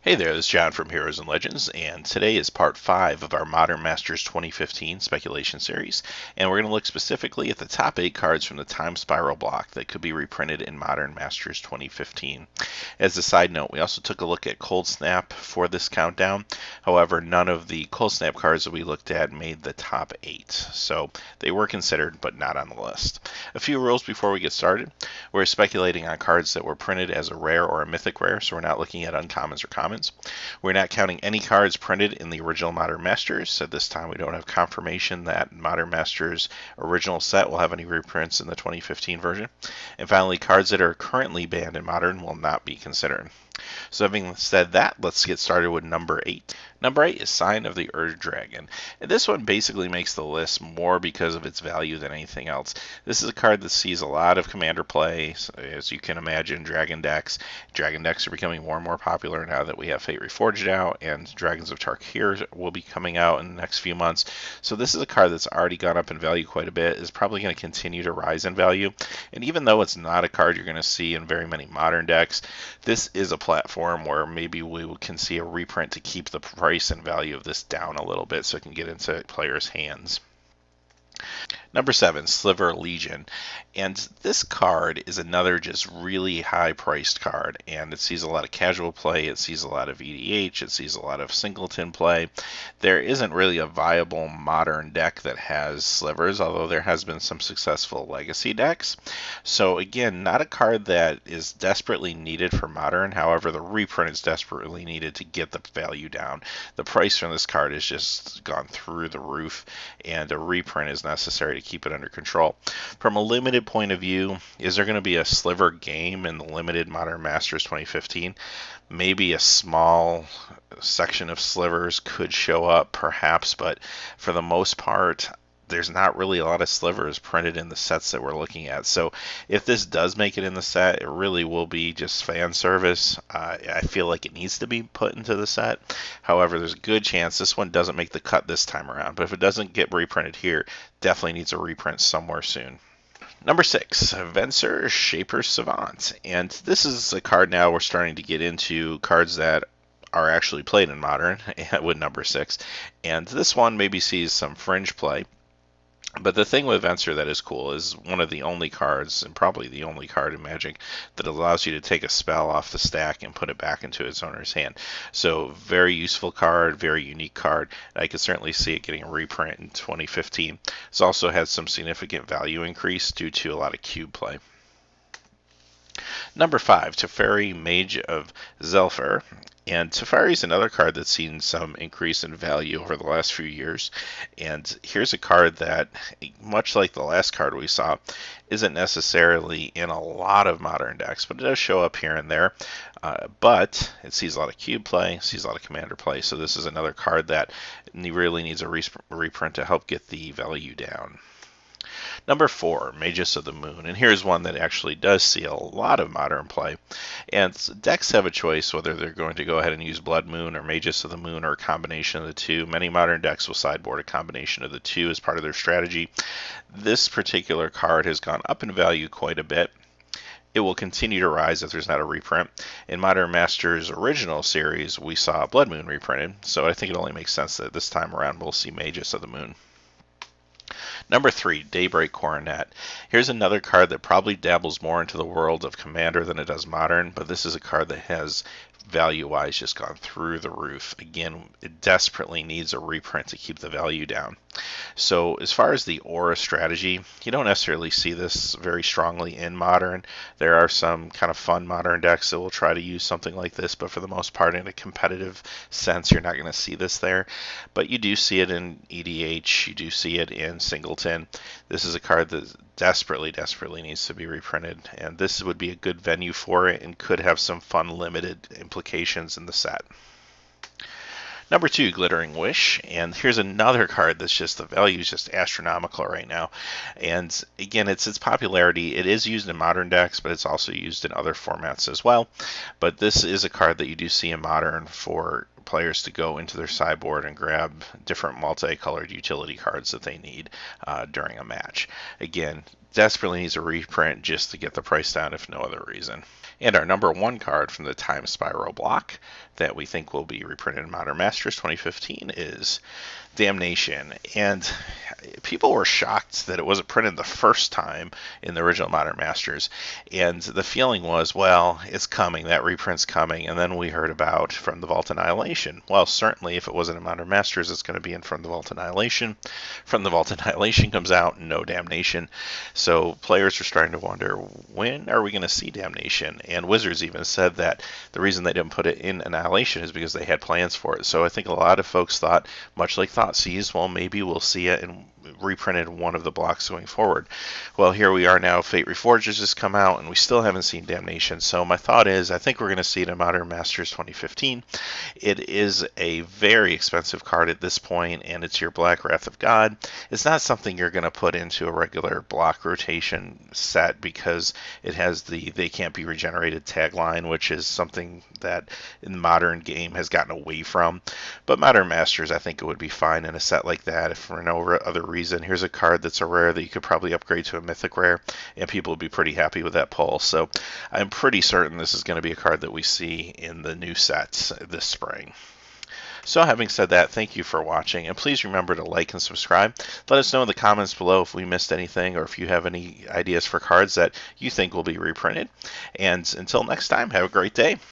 Hey there, this is John from Heroes and Legends, and today is part 5 of our Modern Masters 2015 speculation series, and we're going to look specifically at the top 8 cards from the Time Spiral block that could be reprinted in Modern Masters 2015. As a side note, we also took a look at Coldsnap for this countdown. However, none of the Coldsnap cards that we looked at made the top 8, so they were considered but not on the list. A few rules before we get started. We're speculating on cards that were printed as a rare or a mythic rare, so we're not looking at uncommons or commons. We're not counting any cards printed in the original Modern Masters. At this time, we don't have confirmation that Modern Masters original set will have any reprints in the 2015 version. And finally, cards that are currently banned in Modern will not be considered. So having said that, let's get started with number 8. Number 8 is Sign of the Ur Dragon. And this one basically makes the list more because of its value than anything else. This is a card that sees a lot of commander play. So as you can imagine, Dragon decks. Dragon decks are becoming more and more popular now that we have Fate Reforged out, and Dragons of Tarkir will be coming out in the next few months. So this is a card that's already gone up in value quite a bit, is probably going to continue to rise in value. And even though it's not a card you're going to see in very many modern decks, this is a platform where maybe we can see a reprint to keep the price and value of this down a little bit so it can get into players' hands. Number 7, Sliver Legion. And this card is another just really high-priced card, and it sees a lot of casual play, it sees a lot of EDH, it sees a lot of singleton play. There isn't really a viable modern deck that has slivers, although there has been some successful legacy decks. So again, not a card that is desperately needed for modern, however the reprint is desperately needed to get the value down. The price from this card has just gone through the roof, and a reprint is necessary to keep it under control. From a limited point of view, is there going to be a sliver game in the limited Modern Masters 2015? Maybe a small section of slivers could show up, perhaps, but for the most part, there's not really a lot of slivers printed in the sets that we're looking at. So if this does make it in the set, it really will be just fan service. I feel like it needs to be put into the set. However, there's a good chance this one doesn't make the cut this time around. But if it doesn't get reprinted here, definitely needs a reprint somewhere soon. Number 6, Venser Shaper Savant. And this is a card now we're starting to get into cards that are actually played in Modern with number 6. And this one maybe sees some fringe play. But the thing with Venser that is cool is one of the only cards, and probably the only card in Magic, that allows you to take a spell off the stack and put it back into its owner's hand. So very useful card, very unique card. I could certainly see it getting a reprint in 2015. It's also had some significant value increase due to a lot of cube play. Number 5, Teferi, Mage of Zelfur. And Teferi is another card that's seen some increase in value over the last few years. And here's a card that, much like the last card we saw, isn't necessarily in a lot of modern decks, but it does show up here and there. But it sees a lot of cube play, sees a lot of commander play. So this is another card that really needs a reprint to help get the value down. Number 4, Magus of the Moon, and here's one that actually does see a lot of modern play. And decks have a choice whether they're going to go ahead and use Blood Moon or Magus of the Moon or a combination of the two. Many modern decks will sideboard a combination of the two as part of their strategy. This particular card has gone up in value quite a bit. It will continue to rise if there's not a reprint. In Modern Masters original series, we saw Blood Moon reprinted, so I think it only makes sense that this time around we'll see Magus of the Moon. Number 3, Daybreak Coronet. Here's another card that probably dabbles more into the world of Commander than it does Modern, but this is a card that has value-wise just gone through the roof. Again, it desperately needs a reprint to keep the value down. So as far as the aura strategy, you don't necessarily see this very strongly in Modern. There are some kind of fun Modern decks that will try to use something like this, but for the most part, in a competitive sense, you're not going to see this there. But you do see it in EDH, you do see it in Singleton. This is a card that desperately needs to be reprinted, and this would be a good venue for it and could have some fun limited implications in the set. Number 2, Glittering Wish, and here's another card that's just, the value is just astronomical right now. And again, it's its popularity. It is used in modern decks, but it's also used in other formats as well. But this is a card that you do see in modern for players to go into their sideboard and grab different multicolored utility cards that they need during a match. Again, desperately needs a reprint just to get the price down if no other reason. And our number one card from the Time Spiral block that we think will be reprinted in Modern Masters 2015 is Damnation. And people were shocked that it wasn't printed the first time in the original Modern Masters. And the feeling was, well, it's coming, that reprint's coming. And then we heard about From the Vault Annihilation. Well, certainly if it wasn't in Modern Masters, it's going to be in From the Vault Annihilation. From the Vault Annihilation comes out, no Damnation. So players are starting to wonder, when are we going to see Damnation? And Wizards even said that the reason they didn't put it in Annihilation is because they had plans for it. So I think a lot of folks thought, much like Thoughtseize, well, maybe we'll see it in reprinted one of the blocks going forward. Well, here we are now. Fate Reforged has just come out, and we still haven't seen Damnation. So my thought is, I think we're going to see it in Modern Masters 2015. It is a very expensive card at this point, and it's your Black Wrath of God. It's not something you're going to put into a regular block rotation set because it has the "they can't be regenerated" tagline, which is something that in the modern game has gotten away from. But Modern Masters, I think it would be fine in a set like that if for no other reason. Here's a card that's a rare that you could probably upgrade to a mythic rare, and people would be pretty happy with that pull. So I'm pretty certain this is going to be a card that we see in the new sets this spring. So having said that, thank you for watching, and please remember to like and subscribe. Let us know in the comments below if we missed anything or if you have any ideas for cards that you think will be reprinted. And until next time, have a great day.